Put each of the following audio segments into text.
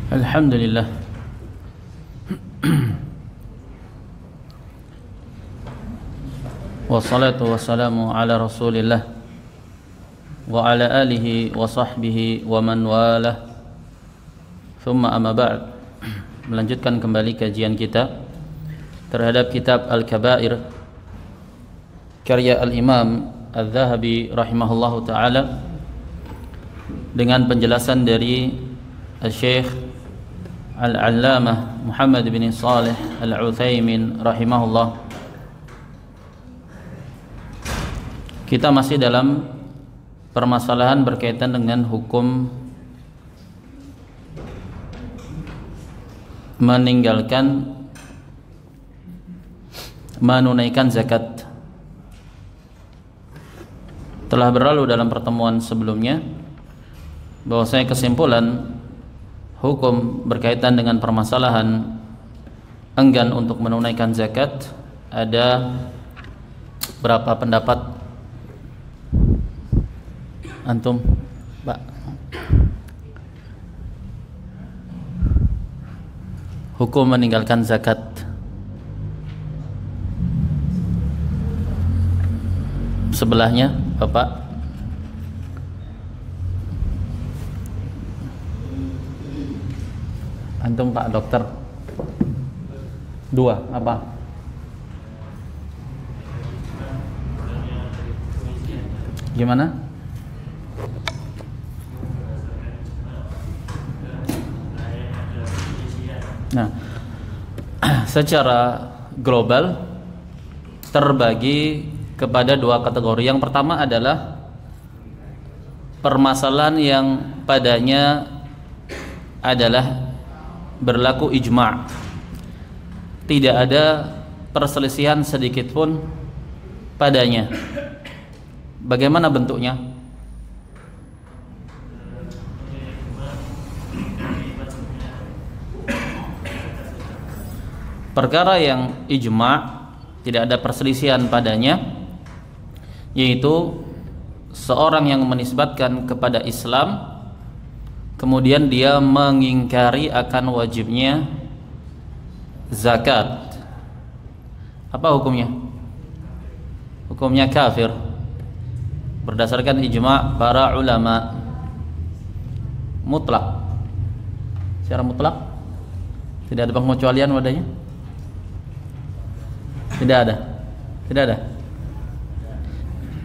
Alhamdulillah. Wassalatu wassalamu ala Rasulillah wa ala alihi wa sahbihi wa man walah. Thumma amma ba'd. Melanjutkan kembali kajian kita terhadap kitab Al-Kabair karya Al-Imam Al-Zahabi rahimahullahu taala dengan penjelasan dari Al-Syekh Al-Allamah Muhammad bin Shalih Al-Utsaimin rahimahullah. Kita masih dalam permasalahan berkaitan dengan hukum menunaikan zakat. Telah berlalu dalam pertemuan sebelumnya bahwasanya kesimpulan hukum berkaitan dengan permasalahan enggan untuk menunaikan zakat ada berapa pendapat antum, Pak? Hukum meninggalkan zakat. Sebelahnya, Bapak. Antum, Pak Dokter. Dua, apa? Gimana? Nah, secara global terbagi kepada dua kategori. Yang pertama adalah permasalahan yang padanya adalah berlaku ijma', tidak ada perselisihan sedikit pun padanya. Bagaimana bentuknya? Perkara yang ijma' tidak ada perselisihan padanya, yaitu seorang yang menisbatkan kepada Islam kemudian dia mengingkari akan wajibnya zakat. Apa hukumnya? Hukumnya kafir berdasarkan ijma' para ulama mutlak. Secara mutlak tidak ada pengecualian wadahnya. Tidak ada. Tidak ada.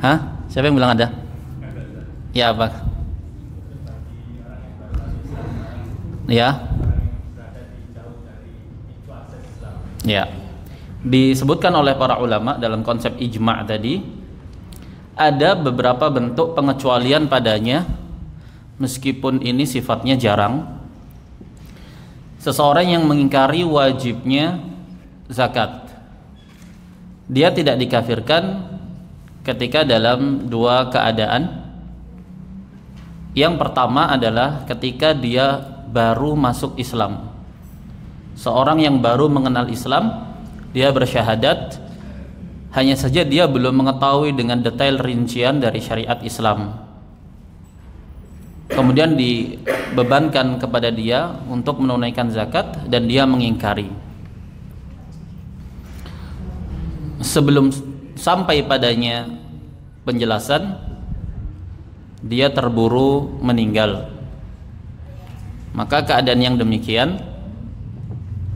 Hah? Siapa yang bilang ada? Ya, apa? Ya. Ya. Disebutkan oleh para ulama dalam konsep ijma' tadi ada beberapa bentuk pengecualian padanya, meskipun ini sifatnya jarang. Seseorang yang mengingkari wajibnya zakat, dia tidak dikafirkan ketika dalam dua keadaan. Yang pertama adalah ketika dia baru masuk Islam. Seorang yang baru mengenal Islam, dia bersyahadat, hanya saja dia belum mengetahui dengan detail rincian dari syariat Islam. Kemudian dibebankan kepada dia untuk menunaikan zakat dan dia mengingkari. Sebelum sampai padanya penjelasan, dia terburu meninggal. Maka keadaan yang demikian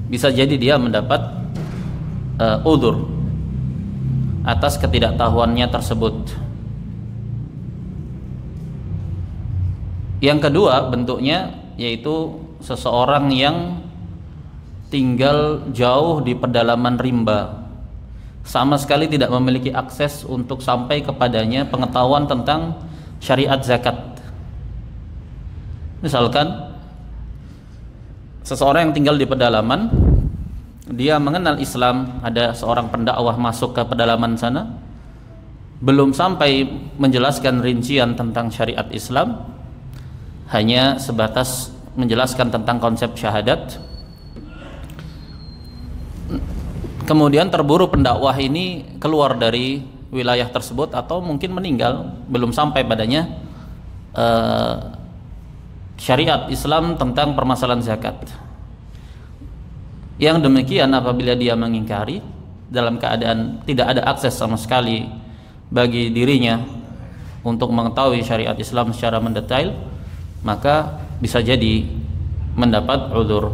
bisa jadi dia mendapat udzur atas ketidaktahuannya tersebut. Yang kedua bentuknya yaitu seseorang yang tinggal jauh di pedalaman rimba, sama sekali tidak memiliki akses untuk sampai kepadanya pengetahuan tentang syariat zakat. Misalkan seseorang yang tinggal di pedalaman, dia mengenal Islam, ada seorang pendakwah masuk ke pedalaman sana, belum sampai menjelaskan rincian tentang syariat Islam, hanya sebatas menjelaskan tentang konsep syahadat. Kemudian terburu pendakwah ini keluar dari wilayah tersebut atau mungkin meninggal, belum sampai padanya syariat Islam tentang permasalahan zakat. Yang demikian apabila dia mengingkari dalam keadaan tidak ada akses sama sekali bagi dirinya untuk mengetahui syariat Islam secara mendetail, maka bisa jadi mendapat udzur.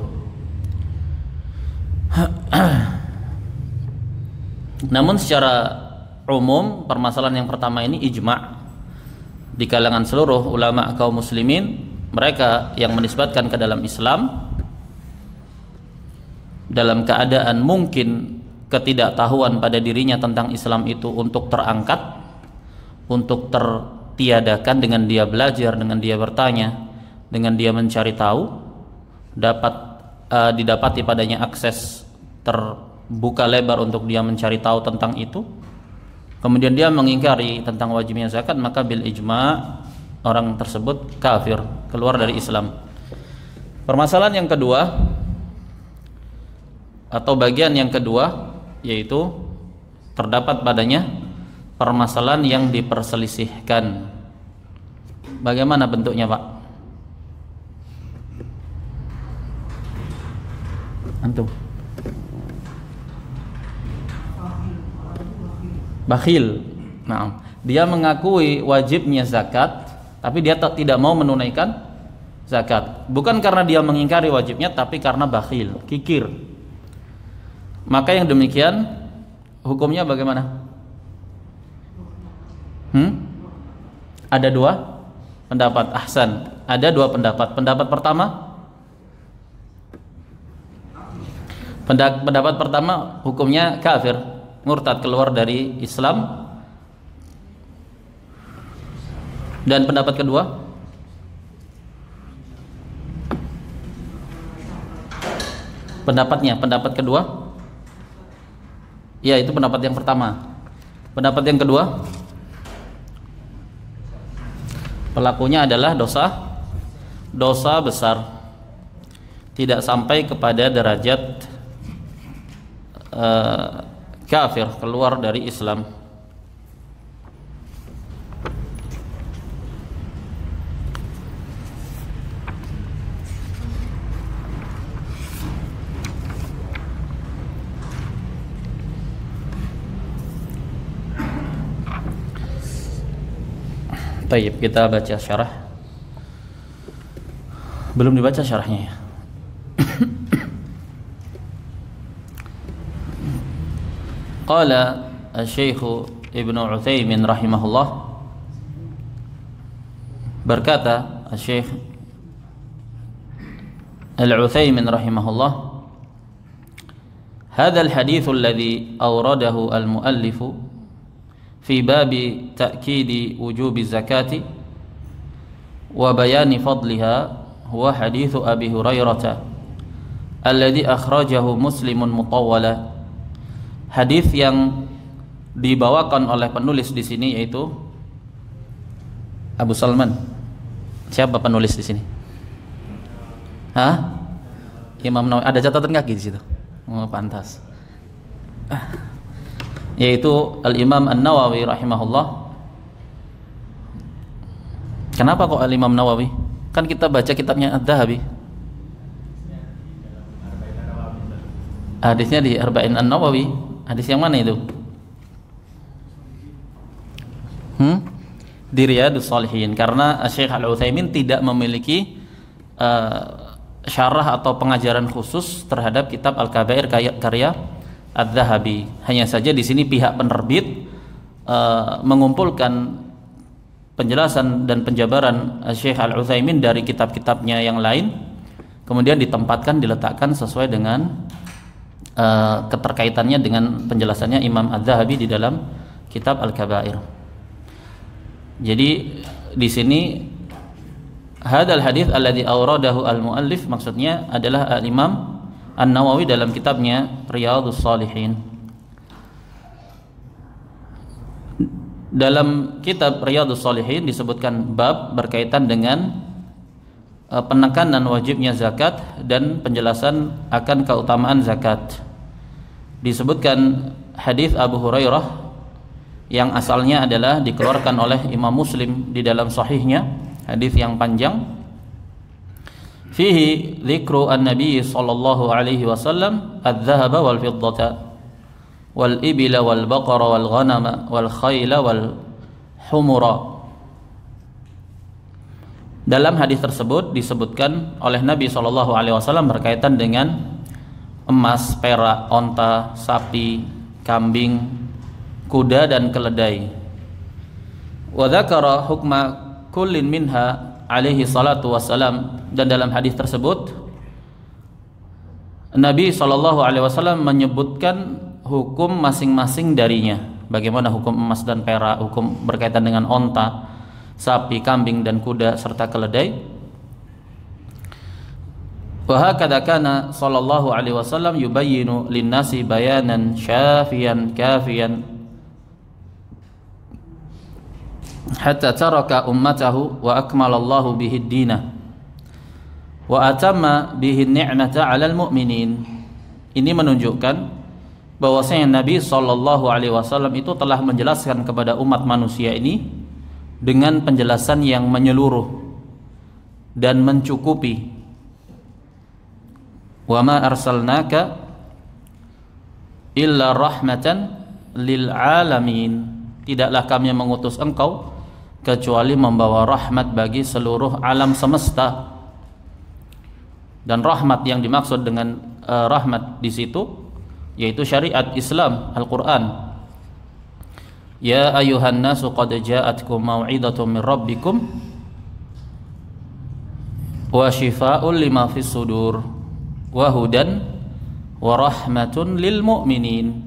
Namun secara umum permasalahan yang pertama ini ijma' di kalangan seluruh ulama kaum muslimin, mereka yang menisbatkan ke dalam Islam dalam keadaan mungkin ketidaktahuan pada dirinya tentang Islam itu untuk terangkat, untuk tertiadakan dengan dia belajar, dengan dia bertanya, dengan dia mencari tahu, didapati padanya akses terbuka lebar untuk dia mencari tahu tentang itu, kemudian dia mengingkari tentang wajibnya zakat, maka bil ijma' orang tersebut kafir, keluar dari Islam. Permasalahan yang kedua atau bagian yang kedua, yaitu terdapat padanya permasalahan yang diperselisihkan. Bagaimana bentuknya, Pak? Antum. Bakhil. Nah, dia mengakui wajibnya zakat, tapi dia tidak mau menunaikan zakat. Bukan karena dia mengingkari wajibnya, tapi karena bakhil, kikir. Maka yang demikian hukumnya bagaimana? Ada dua pendapat. Ahsan. Ada dua pendapat. Pendapat pertama, pendapat pertama hukumnya kafir, murtad, keluar dari Islam. Dan pendapat kedua, pendapat kedua, ya itu pendapat yang pertama. Pendapat yang kedua, pelakunya adalah dosa besar, tidak sampai kepada derajat kafir, keluar dari Islam. Baik, kita baca syarah. Belum dibaca syarahnya ya. Qala Syekh Ibnu Utsaimin rahimahullah, berkata Syekh Al-Utsaimin rahimahullah, "Hadzal hadits alladhi awradahu al-muallif fi babi ta'kidi wujubi zakati wa bayani fadliha huwa hadithu Abi Hurairah alladhi akhrajahu Muslimun mutawwala." Hadis yang dibawakan oleh penulis di sini yaitu Abu Salman. Siapa penulis di sini? Hah? Imam Nawawi. Ada catatan kaki di situ. Oh, pantas. Yaitu Al-Imam An-Nawawi rahimahullah. Kenapa kok Al-Imam Nawawi? Kan kita baca kitabnya Adz-Dzahabi. Hadisnya di Arba'in An-Nawawi. Hadis yang mana itu? Di Riyadhus Shalihin. Karena Syekh Al-Utsaimin tidak memiliki syarah atau pengajaran khusus terhadap kitab Al-Kabair karya Adz-Dzahabi. Hanya saja di sini pihak penerbit mengumpulkan penjelasan dan penjabaran Syekh Al-Utsaimin dari kitab-kitabnya yang lain, kemudian diletakkan sesuai dengan keterkaitannya dengan penjelasannya Imam Adz-Dzahabi di dalam kitab Al-Kabair. Jadi di sini hadzal hadits alladzi awradahu al-muallif, maksudnya adalah Imam An-Nawawi dalam kitabnya Riyadhus Shalihin. Dalam kitab Riyadhus Shalihin disebutkan bab berkaitan dengan penekanan wajibnya zakat dan penjelasan akan keutamaan zakat. Disebutkan hadis Abu Hurairah yang asalnya adalah dikeluarkan oleh Imam Muslim di dalam sahihnya, hadis yang panjang. fihi dzikru an-nabi sallallahu alaihi wasallam adz-dzahaba wal fiddata wal ibila wal baqara wal ghanama wal khayla wal humura. Dalam hadis tersebut disebutkan oleh Nabi sallallahu alaihi wasallam berkaitan dengan emas, perak, onta, sapi, kambing, kuda dan keledai. Wa dzakara hukma kullin minha alaihi salatu wassalam, dan dalam hadis tersebut Nabi sallallahu alaihi wasallam menyebutkan hukum masing-masing darinya. Bagaimana hukum emas dan perak, hukum berkaitan dengan onta, sapi, kambing dan kuda serta keledai. Wa hakadha kana sallallahu alaihi wasallam yubayyinu lin-nasi bayanan syafiyan kafiyan hatta taraka ummatahu wa akmalallahu bihi ad-dinah wa atamma bihi an-ni'mata 'alal mu'minin. Ini menunjukkan bahwasanya Nabi sallallahu alaihi wasallam itu telah menjelaskan kepada umat manusia ini dengan penjelasan yang menyeluruh dan mencukupi. Wa ma arsalnaka illa rahmatan lil alamin. Tidaklah kami mengutus engkau kecuali membawa rahmat bagi seluruh alam semesta. Dan rahmat yang dimaksud dengan rahmat di situ yaitu syariat Islam, Al-Qur'an. Ya ayuhan nasu qad ja'atkum mau'idatun min rabbikum wa shifaa'un lima fis sudur wa hudan wa rahmatun lil mu'minin.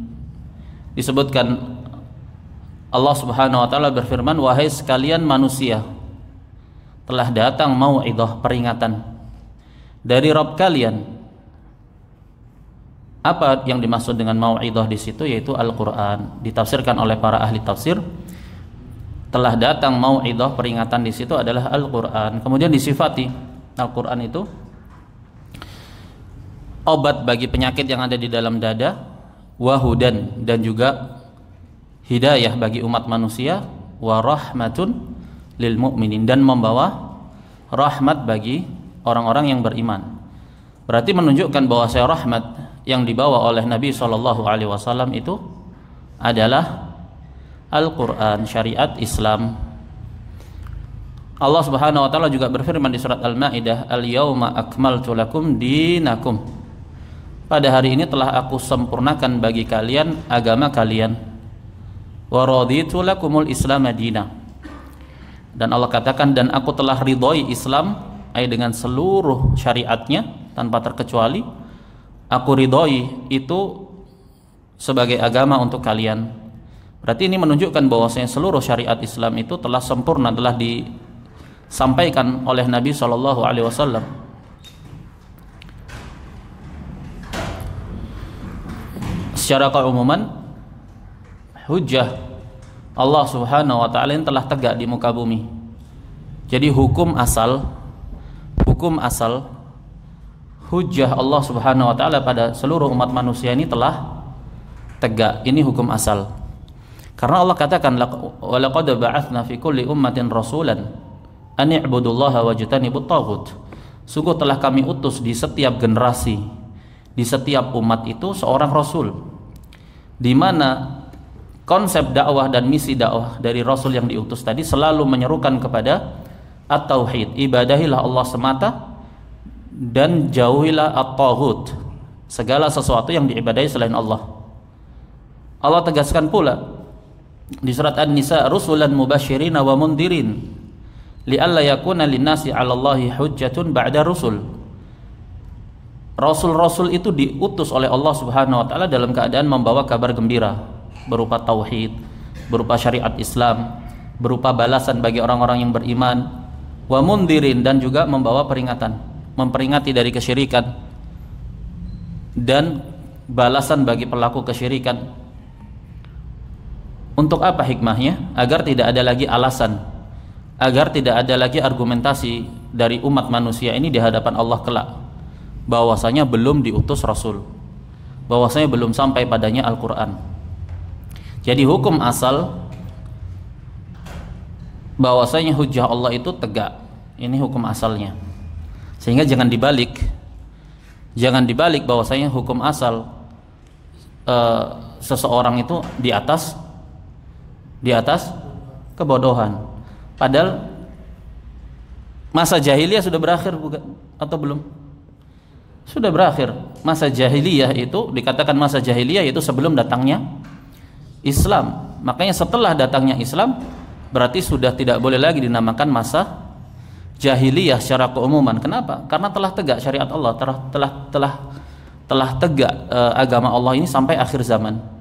Disebutkan Allah Subhanahu wa taala berfirman, wahai sekalian manusia, telah datang mau'idah, peringatan dari Rabb kalian. Apa yang dimaksud dengan mau'idah di situ? Yaitu Al-Qur'an. Ditafsirkan oleh para ahli tafsir, telah datang mau'idah, peringatan di situ adalah Al-Qur'an. Kemudian disifati Al-Qur'an itu obat bagi penyakit yang ada di dalam dada, wahudan, dan juga hidayah bagi umat manusia, wa rahmatun lil mu'minin, dan membawa rahmat bagi orang-orang yang beriman. Berarti menunjukkan bahwa rahmat yang dibawa oleh Nabi sallallahu alaihi wasallam itu adalah Al-Qur'an, syariat Islam. Allah Subhanahu wa taala juga berfirman di surat Al-Maidah, "Al-yauma akmaltu lakum dinakum." Pada hari ini telah aku sempurnakan bagi kalian agama kalian. Wa raditu lakumul Islam madina. Dan Allah katakan, dan aku telah ridhoi Islam, ay dengan seluruh syariatnya tanpa terkecuali, aku ridhoi itu sebagai agama untuk kalian. Berarti ini menunjukkan bahwasanya seluruh syariat Islam itu telah sempurna, telah disampaikan oleh Nabi sallallahu alaihi wasallam. Secara keumuman, hujjah Allah Subhanahu wa taala telah tegak di muka bumi. Jadi hukum asal hujjah Allah Subhanahu wa taala pada seluruh umat manusia ini telah tegak. Ini hukum asal. Karena Allah katakan, wa laqad ba'atsna fi kulli ummatin rasulan an i'budullaha wajtanibut taghut. Sungguh telah kami utus di setiap generasi, di setiap umat itu seorang rasul, di mana konsep dakwah dan misi dakwah dari rasul yang diutus tadi selalu menyerukan kepada at-tauhid, ibadahilah Allah semata dan jauhilah at-taghut, segala sesuatu yang diibadahi selain Allah. Allah tegaskan pula di surat An-Nisa, rusulan mubasyirina wa mundirin li'alla yakuna linnasi 'alallahi hujjatun ba'da rusul. Rasul-rasul itu diutus oleh Allah Subhanahu wa taala dalam keadaan membawa kabar gembira berupa tauhid, berupa syariat Islam, berupa balasan bagi orang-orang yang beriman, wa mundirin, dan juga membawa peringatan, memperingati dari kesyirikan dan balasan bagi pelaku kesyirikan. Untuk apa hikmahnya? Agar tidak ada lagi alasan, agar tidak ada lagi argumentasi dari umat manusia ini di hadapan Allah kelak bahwasanya belum diutus rasul, bahwasanya belum sampai padanya Al-Qur'an. Jadi hukum asal bahwasanya hujjah Allah itu tegak. Ini hukum asalnya. Sehingga jangan dibalik bahwasanya hukum asal seseorang itu di atas kebodohan. Padahal masa jahiliyah sudah berakhir bukan atau belum? Sudah berakhir. Masa jahiliyah itu dikatakan masa jahiliyah itu sebelum datangnya Islam. Makanya setelah datangnya Islam berarti sudah tidak boleh lagi dinamakan masa jahiliyah secara keumuman. Kenapa? Karena telah tegak syariat Allah, telah tegak agama Allah ini sampai akhir zaman.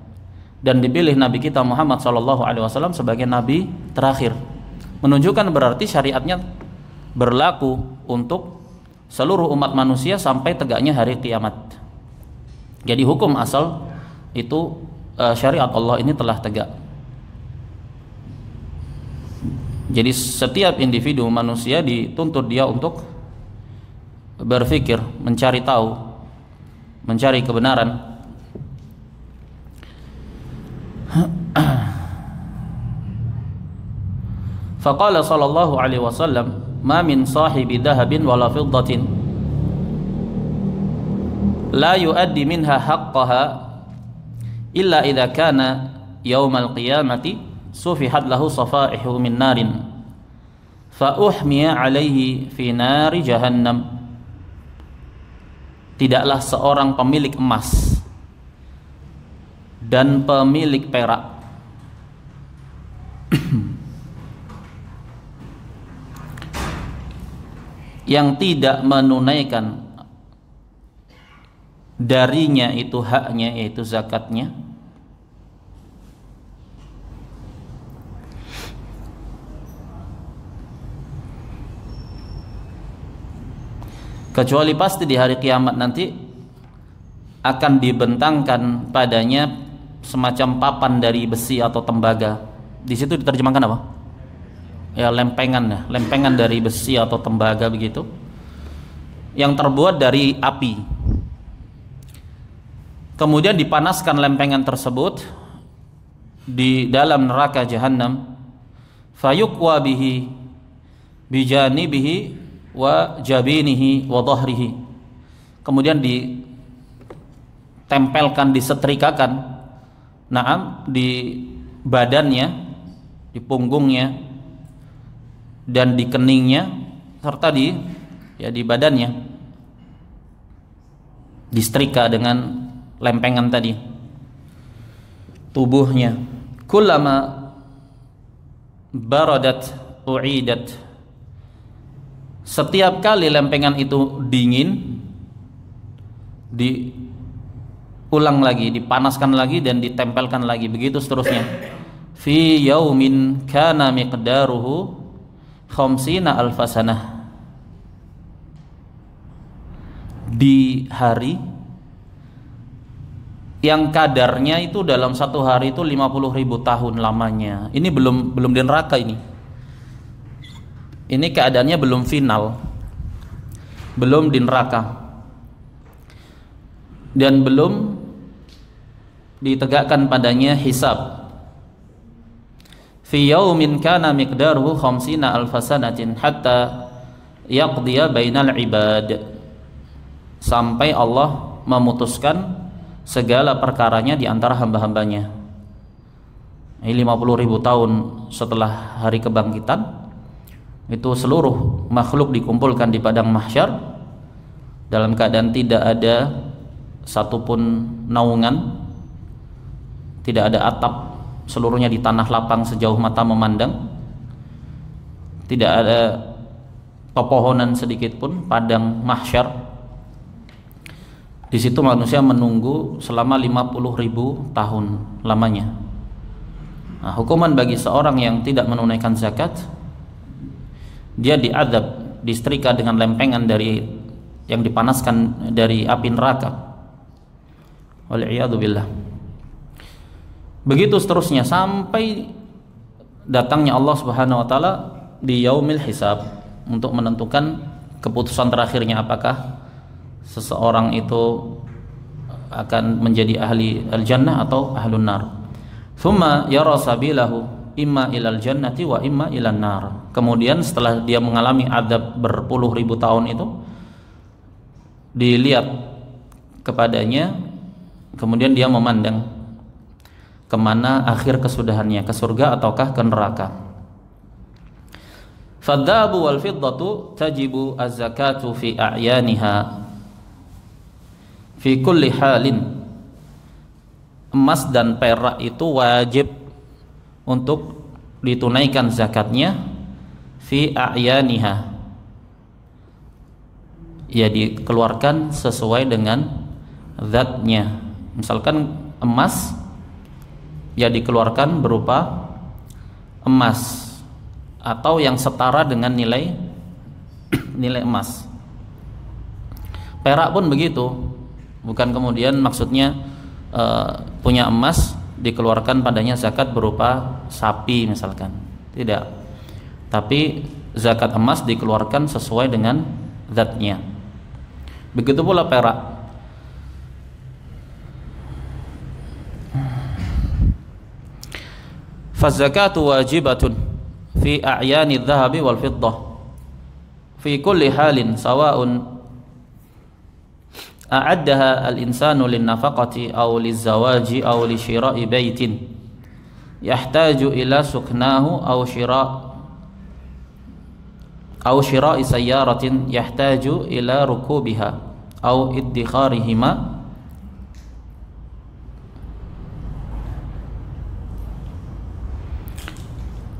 Dan dipilih Nabi kita Muhammad SAW sebagai Nabi terakhir. Menunjukkan berarti syariatnya berlaku untuk seluruh umat manusia sampai tegaknya hari kiamat. Jadi hukum asal itu syariat Allah ini telah tegak. Jadi setiap individu manusia dituntut dia untuk berpikir, mencari tahu, mencari kebenaran. Faqala sallallahu alaihi wasallam, "Ma min sahibi dhahabin wala fiddatin la yuaddi minha haqqaha illa idza kana yaumal qiyamati sufihat lahu safaihu min narin fa uhmiya alaihi fi nari jahannam." Tidaklah seorang pemilik emas dan pemilik perak yang tidak menunaikan darinya itu haknya, yaitu zakatnya, kecuali pasti di hari kiamat nanti akan dibentangkan padanya semacam papan dari besi atau tembaga. Di situ diterjemahkan apa? Ya, lempengan dari besi atau tembaga begitu, yang terbuat dari api. Kemudian dipanaskan lempengan tersebut di dalam neraka jahanam. Fayuqwa bihi bijanibihi wa jabinihi wa dhahrihi. Kemudian ditempelkan, disetrikakan, di badannya, di punggungnya, dan di keningnya, serta di badannya, disetrika dengan lempengan tadi, tubuhnya. Kullama baradat u'idat, setiap kali lempengan itu dingin, diulang lagi, dipanaskan lagi, dan ditempelkan lagi, begitu seterusnya. Fi yaumin kana miqdaruhu khamsina alfasanah, di hari yang kadarnya itu dalam satu hari itu 50.000 tahun lamanya. Ini belum di neraka ini. Ini keadaannya belum final, belum di neraka, dan belum ditegakkan padanya hisab. Fi yaumin kana miqdaruhu khamsina alfasanatin hatta yaqdiya bainal ibad, sampai Allah memutuskan segala perkaranya di antara hamba-hambanya. Ini 50.000 tahun setelah hari kebangkitan, itu seluruh makhluk dikumpulkan di padang mahsyar dalam keadaan tidak ada satupun naungan, tidak ada atap, seluruhnya di tanah lapang sejauh mata memandang, tidak ada pepohonan sedikit pun, padang mahsyar. Di situ manusia menunggu selama 50.000 tahun lamanya. Nah, hukuman bagi seorang yang tidak menunaikan zakat, dia diazab, disetrika dengan lempengan yang dipanaskan dari api neraka. Wal'iyadu billah. Begitu seterusnya sampai datangnya Allah Subhanahu wa taala di yaumil hisab untuk menentukan keputusan terakhirnya, apakah seseorang itu akan menjadi ahli al-jannah atau ahlun nar. Thumma yara sabilahu imma ilal jannati wa imma ilan nar. Kemudian setelah dia mengalami azab berpuluh ribu tahun itu, dilihat kepadanya, kemudian dia memandang kemana akhir kesudahannya, ke surga ataukah ke neraka. Fadzahabu wal fiddatu tajibu az-zakatu fi a'yaniha fi kulli halin. Emas dan perak itu wajib untuk ditunaikan zakatnya fi a'yaniha, ya dikeluarkan sesuai dengan zatnya. Misalkan emas, ya dikeluarkan berupa emas atau yang setara dengan nilai emas. Perak pun begitu, bukan kemudian maksudnya punya emas dikeluarkan padanya zakat berupa sapi misalkan, tidak, tapi zakat emas dikeluarkan sesuai dengan zatnya. Begitu pula perak. Faz-zakatu wajibatun fi a'yani adh-dhahabi wal fiddah fi kulli halin sawa'un a'addaha al-insanu lin-nafaqati aw liz-zawaji aw li shira'i baitin yahtaju ila suknahu aw shira'i sayyaratin yahtaju ila rukubiha aw iddikharihima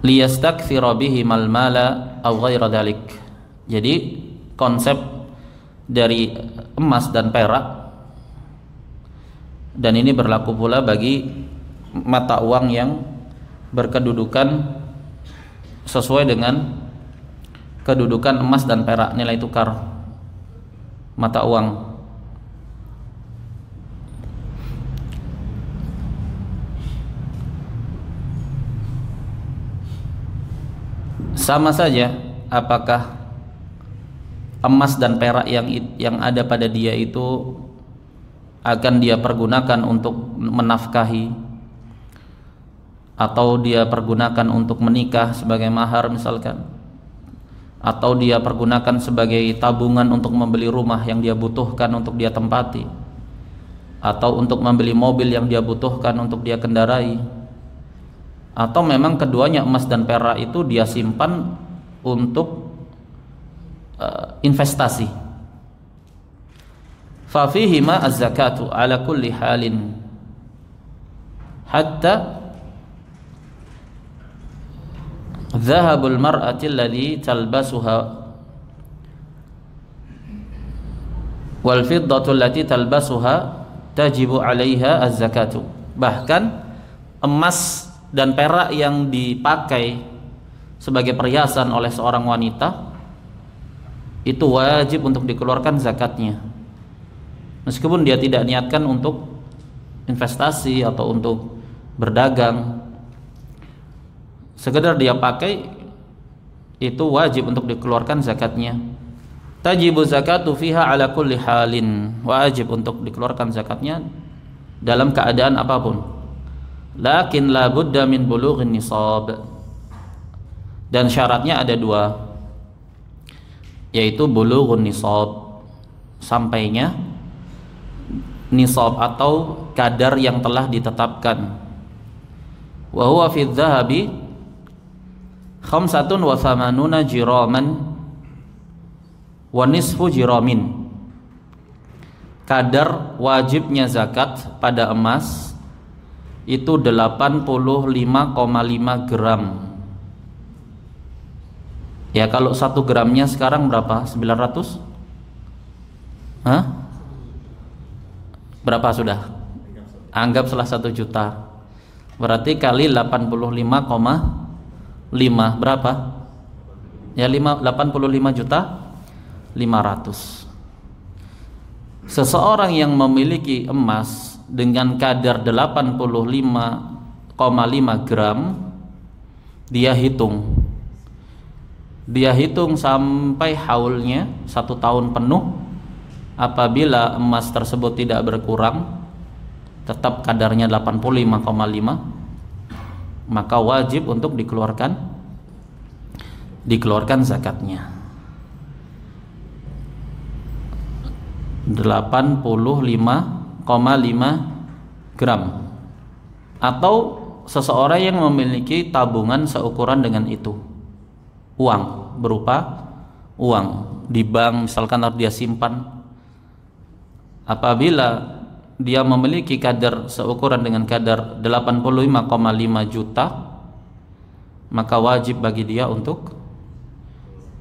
liyastakthira bihimal mala aw ghaira dhalik. Jadi konsep dari emas dan perak, dan ini berlaku pula bagi mata uang yang berkedudukan sesuai dengan kedudukan emas dan perak, nilai tukar mata uang. Sama saja apakah emas dan perak yang ada pada dia itu akan dia pergunakan untuk menafkahi, atau dia pergunakan untuk menikah sebagai mahar misalkan, atau dia pergunakan sebagai tabungan untuk membeli rumah yang dia butuhkan untuk dia tempati, atau untuk membeli mobil yang dia butuhkan untuk dia kendarai, atau memang keduanya emas dan perak itu dia simpan untuk investasi. Fa fihi ma az-zakatu ala kulli halin hatta dhahabul mar'ati alladhi talbasuha wal fiddatu allati talbasuha tajibu 'alaiha az-zakatu. Bahkan emas dan perak yang dipakai sebagai perhiasan oleh seorang wanita itu wajib untuk dikeluarkan zakatnya, meskipun dia tidak niatkan untuk investasi atau untuk berdagang, sekedar dia pakai, itu wajib untuk dikeluarkan zakatnya. Tajibu zakatu fiha ala kulli halin, wajib untuk dikeluarkan zakatnya dalam keadaan apapun. Lakin la budda min bulughin nisab, dan syaratnya ada dua, yaitu bulughun nisab, sampainya nisab atau kadar yang telah ditetapkan. Wa huwa fi dhahabi 85 jiraman wa nisfu jiramin. Kadar wajibnya zakat pada emas itu 85,5 gram. Ya, kalau 1 gramnya sekarang berapa? 900? Hah? Berapa sudah? Anggap salah 1 juta. Berarti kali 85,5 berapa? Ya 85 juta 500. Seseorang yang memiliki emas dengan kadar 85,5 gram, dia hitung sampai haulnya 1 tahun penuh. Apabila emas tersebut tidak berkurang, tetap kadarnya 85,5, maka wajib untuk dikeluarkan zakatnya. 85,5 gram, atau seseorang yang memiliki tabungan seukuran dengan itu, uang, berupa uang di bank misalkan harus dia simpan. Apabila dia memiliki kadar seukuran dengan kadar 85,5 juta, maka wajib bagi dia untuk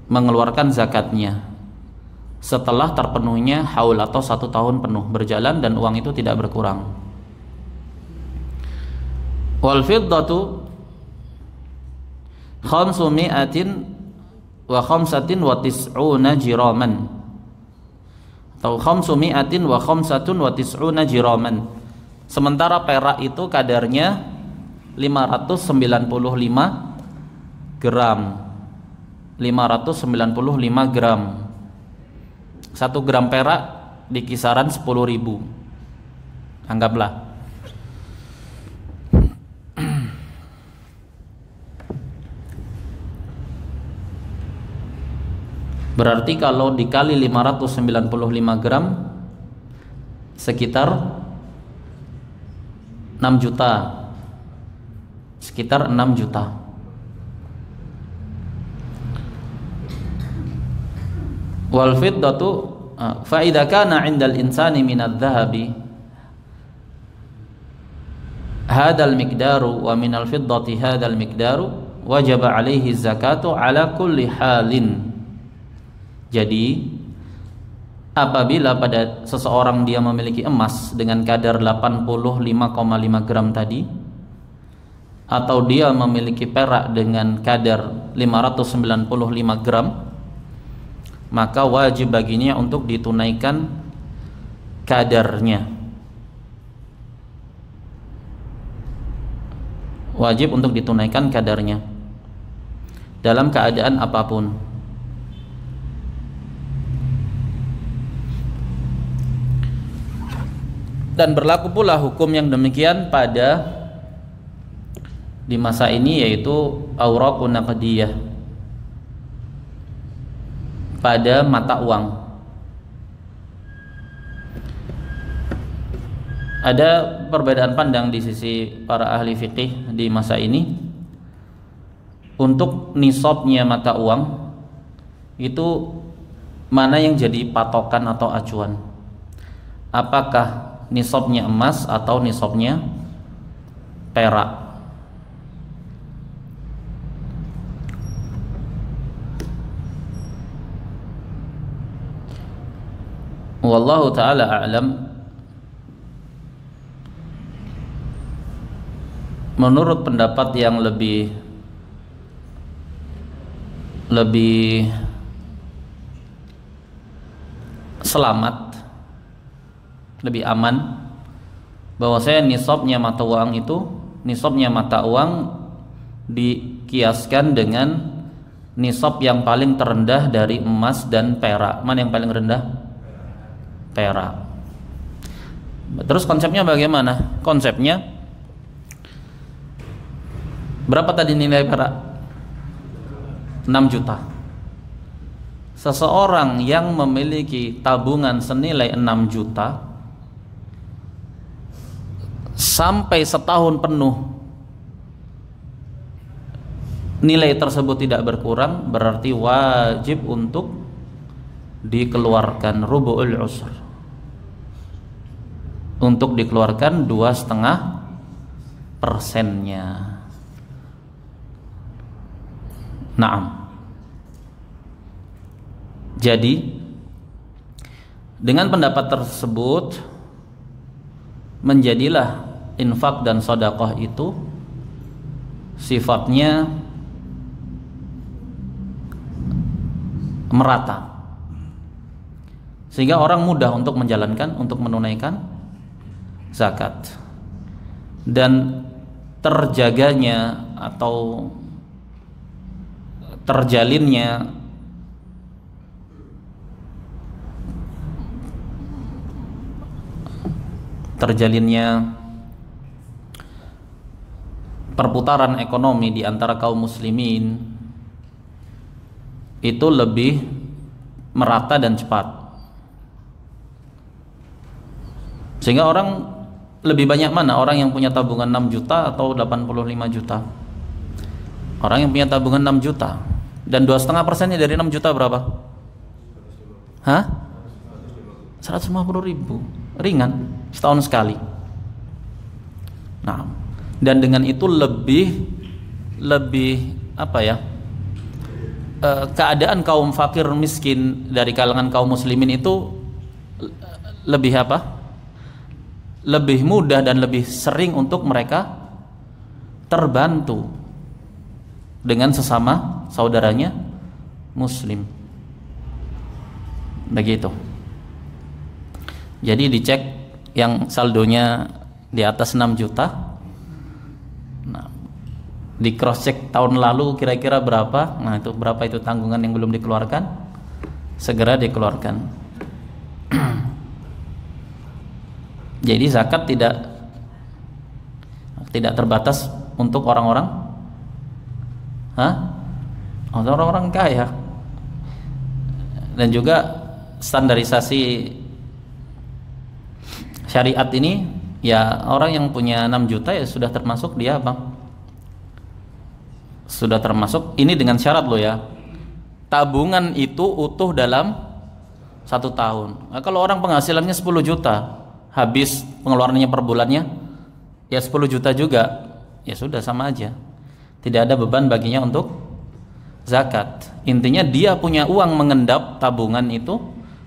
mengeluarkan zakatnya setelah terpenuhnya haul atau 1 tahun penuh berjalan dan uang itu tidak berkurang. Wal fiddatu khamsumi'atin wa khamsatin wa tis'una jiraman, atau khamsumi'atin wa khamsatun wa tis'una jiraman. Sementara perak itu kadarnya 595 gram. 595 gram. 1 gram perak di kisaran 10.000. Anggaplah. Berarti kalau dikali 595 gram sekitar 6 juta. Sekitar 6 juta. Wal fiddatu fa idza kana 'indal insani min adh-dhahabi hadzal miqdaru wa min al-fiddati hadzal miqdaru wajaba 'alaihi zakatu 'ala kulli halin. Jadi apabila pada seseorang dia memiliki emas dengan kadar 85,5 gram tadi, atau dia memiliki perak dengan kadar 595 gram, maka wajib baginya untuk ditunaikan kadarnya. Wajib untuk ditunaikan kadarnya dalam keadaan apapun. Dan berlaku pula hukum yang demikian pada di masa ini, yaitu awraqun naqdiyah, pada mata uang. Ada perbedaan pandang di sisi para ahli fikih di masa ini untuk nisabnya mata uang itu mana yang jadi patokan atau acuan. Apakah nisabnya emas atau nisabnya perak? Wallahu ta'ala a'lam. Menurut pendapat yang lebih selamat, lebih aman, bahwasanya nisabnya mata uang itu, nisabnya mata uang dikiaskan dengan nisab yang paling terendah dari emas dan perak. Mana yang paling rendah? Perak. Terus konsepnya bagaimana? Konsepnya berapa tadi nilai perak? 6 juta. Seseorang yang memiliki tabungan senilai 6 juta sampai setahun penuh nilai tersebut tidak berkurang, berarti wajib untuk dikeluarkan rubu'ul usr, untuk dikeluarkan 2,5%-nya. Naam. Jadi dengan pendapat tersebut menjadilah infak dan sedekah itu sifatnya merata, sehingga orang mudah untuk menjalankan, untuk menunaikan zakat, dan terjaganya atau terjalinnya perputaran ekonomi di antara kaum muslimin itu lebih merata dan cepat. Sehingga orang lebih banyak mana orang yang punya tabungan 6 juta atau 85 juta? Orang yang punya tabungan 6 juta. Dan 2,5%-nya dari 6 juta berapa? Hah? 150.000. Ringan, setahun sekali. Nah, dan dengan itu lebih apa ya? Keadaan kaum fakir miskin dari kalangan kaum muslimin itu lebih apa? Lebih mudah dan lebih sering untuk mereka terbantu dengan sesama saudaranya muslim. Begitu. Jadi dicek yang saldonya di atas 6 juta. Nah, di cross check tahun lalu kira-kira berapa? Nah, itu berapa itu tanggungan yang belum dikeluarkan? Segera dikeluarkan. Jadi zakat tidak terbatas untuk orang-orang, untuk orang-orang kaya. Dan juga standarisasi syariat ini, ya orang yang punya 6 juta ya sudah termasuk dia apa? Sudah termasuk, ini dengan syarat loh ya, tabungan itu utuh dalam 1 tahun. Nah, kalau orang penghasilannya 10 juta, habis pengeluarannya per bulannya ya 10 juta juga, ya sudah sama aja, tidak ada beban baginya untuk zakat. Intinya dia punya uang mengendap tabungan itu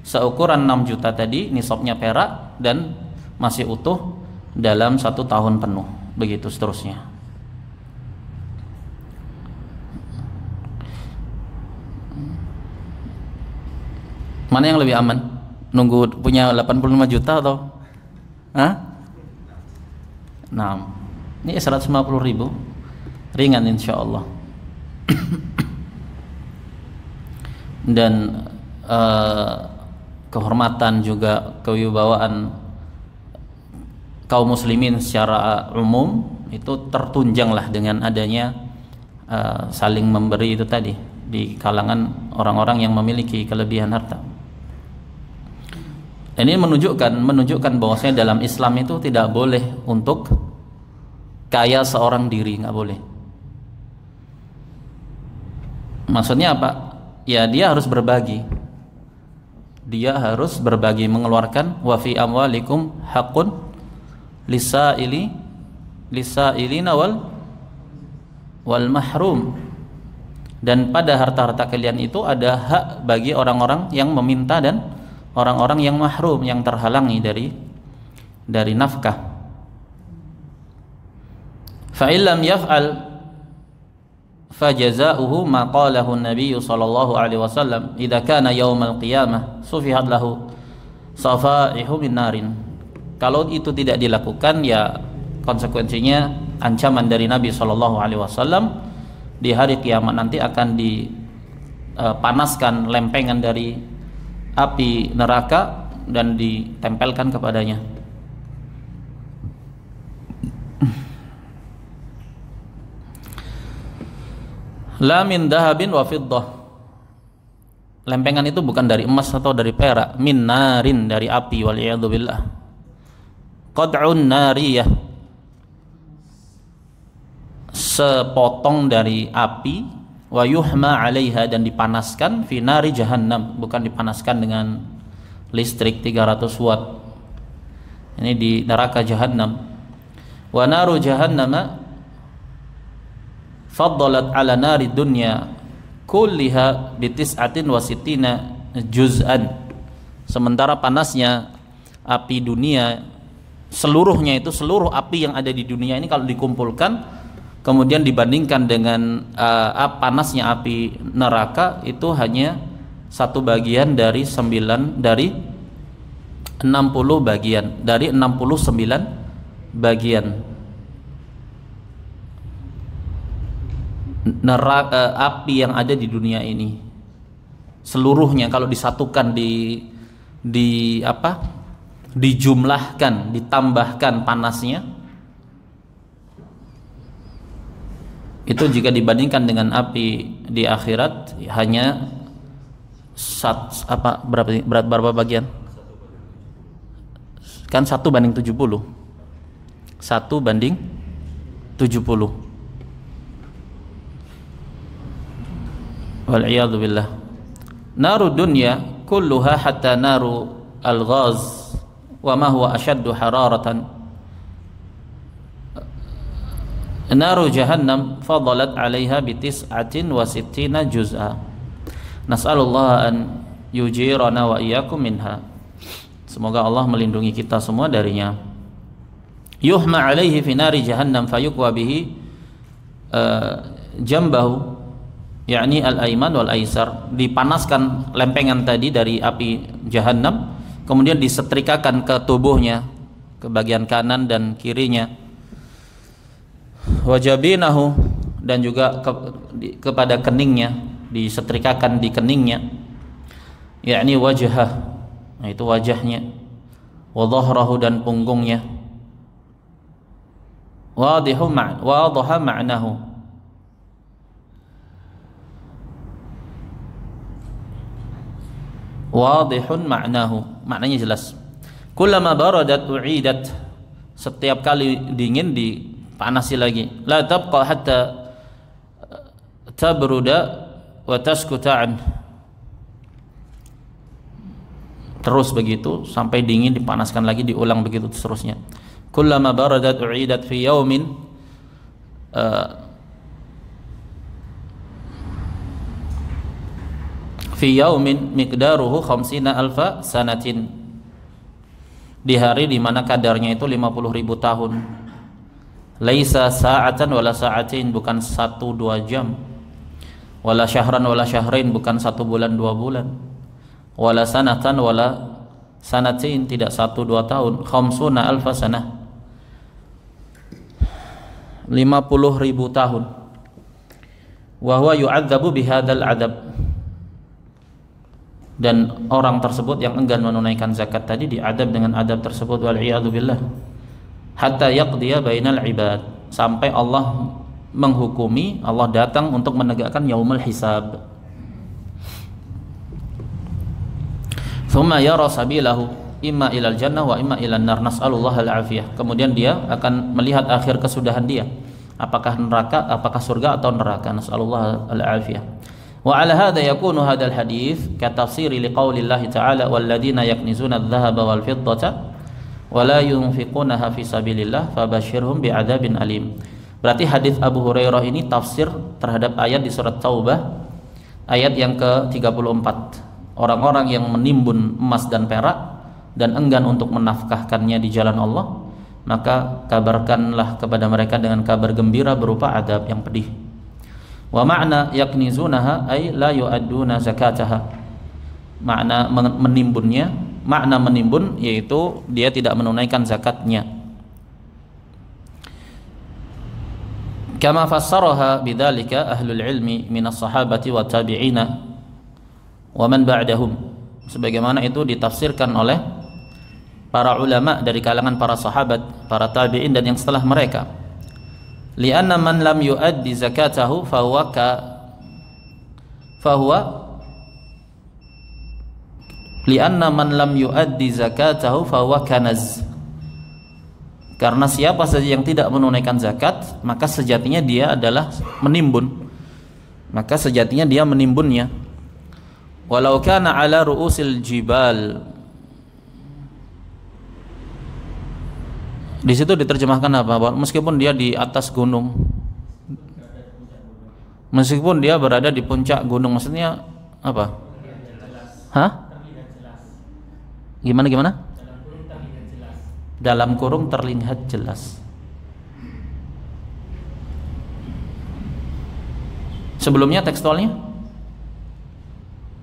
seukuran 6 juta tadi, nisabnya perak, dan masih utuh dalam 1 tahun penuh, begitu seterusnya. Mana yang lebih aman? Nunggu punya 85 juta atau Nah, ini 150.000 ringan insya Allah. Dan kehormatan juga kewibawaan kaum muslimin secara umum itu tertunjanglah dengan adanya saling memberi itu tadi di kalangan orang-orang yang memiliki kelebihan harta. Ini menunjukkan bahwasanya dalam Islam itu tidak boleh untuk kaya seorang diri, nggak boleh. Maksudnya apa? Ya dia harus berbagi. Dia harus berbagi, mengeluarkan wa fi amwalikum haqqun lisailina wal mahrum. Dan pada harta-harta kalian itu ada hak bagi orang-orang yang meminta dan orang-orang yang mahrum, yang terhalangi dari nafkah. Fa illam yaf'al fajaza'uhu ma qalahu an-nabiy sallallahu alaihi wasallam idza kana yaumal qiyamah sufihat lahu safaihu min narin. Kalau itu tidak dilakukan, ya konsekuensinya ancaman dari Nabi sallallahu alaihi wasallam di hari kiamat nanti akan dipanaskan lempengan dari api neraka dan ditempelkan kepadanya. La min dahabin wa fiddah. Lempengan itu bukan dari emas atau dari perak, min narin, dari api, wal iyadu billah. Qad'un nariyah, sepotong dari api, wa yuhma 'alaiha, dan dipanaskan fi nari jahannam, bukan dipanaskan dengan listrik 300 watt. Ini di neraka jahannam. Wa naru jahannama faddalat 'ala nari dunya kulliha bi 69 juz'an. Sementara panasnya api dunia seluruhnya itu, seluruh api yang ada di dunia ini kalau dikumpulkan kemudian dibandingkan dengan panasnya api neraka, itu hanya 1 bagian dari 60 bagian dari 69 bagian. Neraka, api yang ada di dunia ini seluruhnya kalau disatukan, dijumlahkan, ditambahkan panasnya, itu jika dibandingkan dengan api di akhirat hanya berapa bagian? Kan 1:70. 1:70. Wal'iyadu billah. Naru dunya kulluha hatta naru al-ghaz wa ma huwa ashaddu hararatan. Naru jahannam fadalat 'alaiha bi 69 juz'a. Nas'alullah an yujirana wa iyyakum minha. Semoga Allah melindungi kita semua darinya. Yuhma 'alaihi fi nari jahannam fayuqwa bihi jambahu, yakni al-aiman wal aisar, dipanaskan lempengan tadi dari api jahannam, kemudian disetrikakan ke tubuhnya, ke bagian kanan dan kirinya. Wajabinahu, dan juga kepada keningnya, disetrikakan di keningnya, yakni wajhah, nah itu wajahnya, wa dhahrahu, dan punggungnya. Wadaha ma'nahu, wadihun ma'nahu, maknanya jelas. Kullama baradat u'idat, setiap kali dingin dipanasi lagi. La tabqa hatta tabruda wa taskuta an, terus begitu sampai dingin, dipanaskan lagi, diulang begitu seterusnya. Kullama baradat u'idat fi yaumin miqdaruhu 50,000 sanatin, di hari di mana kadarnya itu 50.000 tahun. Laisa sa'atan wala sa'atin, bukan 1-2 jam. Wala syahran wala syahrin, bukan 1 bulan 2 bulan. Wala sanatan wala sanatin, tidak 1-2 tahun. 50,000 sanah, 50.000 tahun. Wa huwa yu'adzabu bihadzal adab, dan orang tersebut yang enggan menunaikan zakat tadi diadab dengan adab tersebut. Wal'iyadu billah. Hatta yaqdiya bainal ibad, sampai Allah menghukumi, Allah datang untuk menegakkan yaumul hisab. Thumma yara sabilahu imma ilal jannah wa imma ilan nar, nas'alullah al-afiyah. Kemudian dia akan melihat akhir kesudahan dia, apakah neraka, apakah surga atau neraka. Nas'alullah al-afiyah. Wa ala hadha yakunu hadzal hadits ka tafsiri liqaulillahi ta'ala walladzina yaknizuna adh-dhahaba wal fiddata wa la yunfiqunaha fi sabilillah fabashshirhum bi'adzabin alim. Berarti hadis Abu Hurairah ini tafsir terhadap ayat di surat Taubah, ayat yang ke-34. Orang-orang yang menimbun emas dan perak dan enggan untuk menafkahkannya di jalan Allah, maka kabarkanlah kepada mereka dengan kabar gembira berupa adab yang pedih. Wa ma'na yaknizunaha ay la yu'adduna zakataha, makna menimbunnya, makna menimbun yaitu dia tidak menunaikan zakatnya. Kama fassaraha bidzalika ahlul ilmi minas sahabati wa tabi'ina wa man ba'dahum, sebagaimana itu ditafsirkan oleh para ulama dari kalangan para sahabat, para tabi'in, dan yang setelah mereka. Lianna man lam yuaddi zakatahu fahuwa lianna man lam yuaddi zakatahu fahuwa kanaz, karena siapa saja yang tidak menunaikan zakat maka sejatinya dia adalah menimbun, maka sejatinya dia menimbunnya. Walau kana ala ru'usil jibal, di situ diterjemahkan apa? Meskipun dia di atas gunung, meskipun dia berada di puncak gunung, maksudnya apa? Hah? Gimana? Dalam kurung terlihat jelas. Sebelumnya tekstualnya,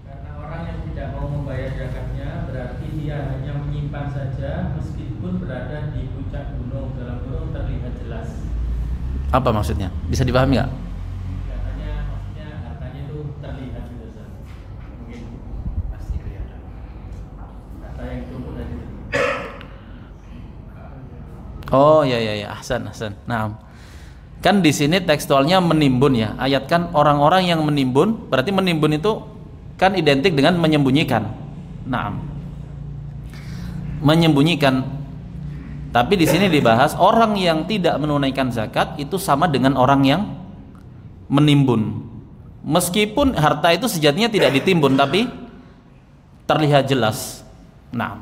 karena orang yang tidak mau membayar zakatnya berarti dia hanya menyimpan saja meskipun berada di puncak gunung, dalam kurung terlihat jelas. apa maksudnya? Bisa dipahami nggak? Katanya maksudnya hartanya itu terlihat gitu, Ustaz. Mungkin pasti kelihatan. Kata yang tumpuk tadi. Oh ya, ahsan. Nah, kan di sini tekstualnya menimbun ya. Ayat kan orang-orang yang menimbun, berarti menimbun itu kan identik dengan menyembunyikan. Nah, menyembunyikan Tapi di sini dibahas orang yang tidak menunaikan zakat itu sama dengan orang yang menimbun. Meskipun harta itu sejatinya tidak ditimbun tapi terlihat jelas. Nah,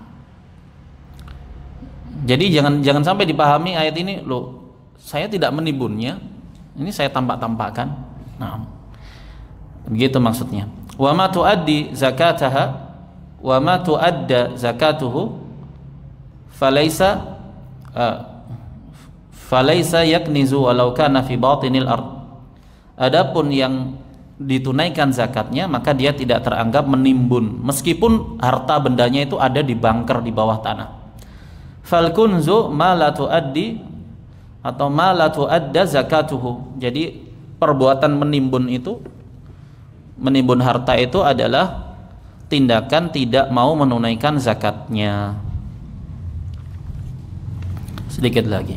jadi jangan sampai dipahami ayat ini, loh, saya tidak menimbunnya, ini saya tampak-tampakkan. Nah, begitu maksudnya. Wa ma tuaddi zakataha wa ma tuadda zakatuhu falaisa yaknizu walau kana fi batinil ard. Adapun yang ditunaikan zakatnya maka dia tidak teranggap menimbun meskipun harta bendanya itu ada di bunker di bawah tanah. Fal kunzu ma la tuaddi atau ma la tuadda zakatuhu. Jadi perbuatan menimbun harta itu adalah tindakan tidak mau menunaikan zakatnya. Sedikit lagi.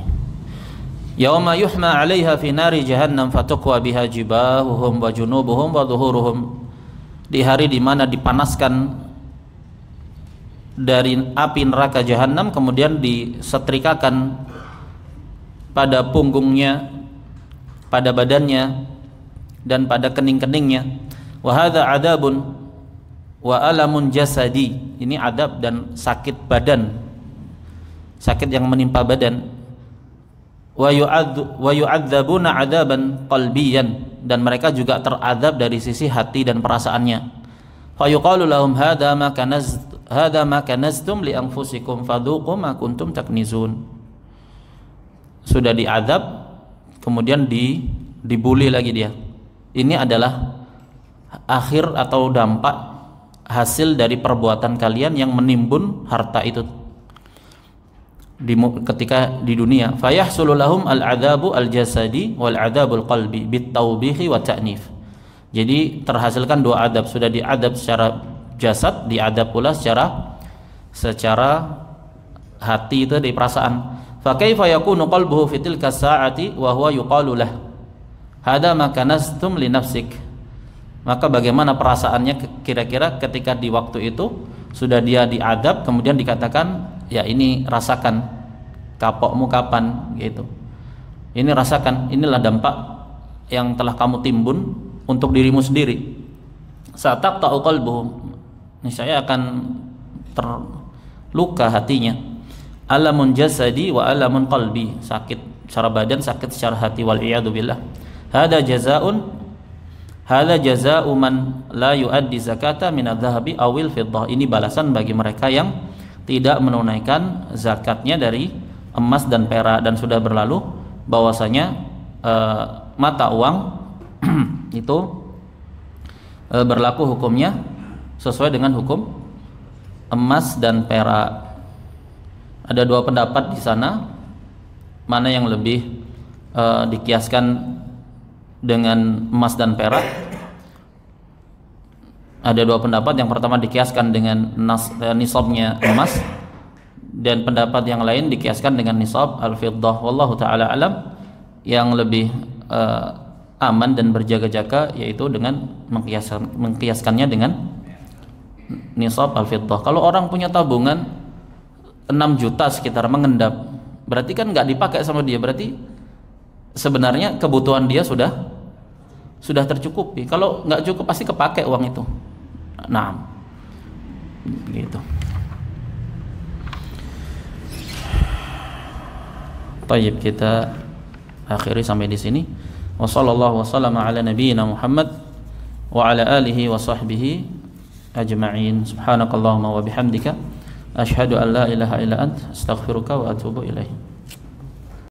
Yauma yuhma 'alaiha fi nari jahannam fatuqwa biha jibahuhum wa junubuhum wa dhuhuruhum. Di hari di mana dipanaskan dari api neraka jahanam kemudian disetrikakan pada punggungnya, pada badannya dan pada kening-keningnya. Wa hadza 'adzabun wa alamun jasadi. Ini adab dan sakit badan, sakit yang menimpa badan. Wa yu'adzabuna 'adzaban qalbiyan, dan mereka juga teradab dari sisi hati dan perasaannya. Fa yuqalu lahum hadza ma kanaztum li anfusikum fadhuqu ma kuntum taknizun. Sudah diadab kemudian dibuli lagi dia. Ini adalah akhir atau dampak hasil dari perbuatan kalian yang menimbun harta itu ketika di dunia. Fayahsulu lahum al-'adzabu al-jasadi wal 'adzabul qalbi bitaubihi wa ta'nif. Jadi terhasilkan dua adab, sudah diadab secara jasad, diadab pula secara hati, itu di perasaan. Fa kaifa yakunu qalbuhu fi tilka sa'ati wa huwa yuqalu lah hadza ma kanastum li nafsik. Maka bagaimana perasaannya kira-kira ketika di waktu itu sudah dia diadab kemudian dikatakan, ya ini rasakan kapokmu kapan gitu. Ini rasakan, inilah dampak yang telah kamu timbun untuk dirimu sendiri. Sataqta'u qalbuhu, niscaya akan terluka hatinya. Alamun jasadi wa alamun qalbi, sakit secara badan, sakit secara hati, wal iyadu billah. Hada jazaa'u man la yuaddi zakata min adz-dzahabi awil fiddah. Ini balasan bagi mereka yang tidak menunaikan zakatnya dari emas dan perak, dan sudah berlalu bahwasanya mata uang itu berlaku hukumnya sesuai dengan hukum emas dan perak. Ada dua pendapat di sana, mana yang lebih dikiaskan dengan emas dan perak. Ada dua pendapat. Yang pertama dikiaskan dengan nisabnya emas, dan pendapat yang lain dikiaskan dengan nisab al-fiddah. Wallahu taala alam. Yang lebih aman dan berjaga-jaga yaitu dengan mengkiaskannya dengan nisab al-fiddah. Kalau orang punya tabungan 6 juta sekitar mengendap, berarti kan nggak dipakai sama dia, berarti sebenarnya kebutuhan dia sudah tercukupi. Kalau nggak cukup pasti kepake uang itu. Nah, gitu. Baik, kita akhiri sampai di sini. Wassallallahu wasallam ala nabiyyina Muhammad wa ala alihi wa sahbihi ajma'in. Subhanakallahumma wa bihamdika asyhadu an la ilaha illa anta astaghfiruka wa atubu ilaik.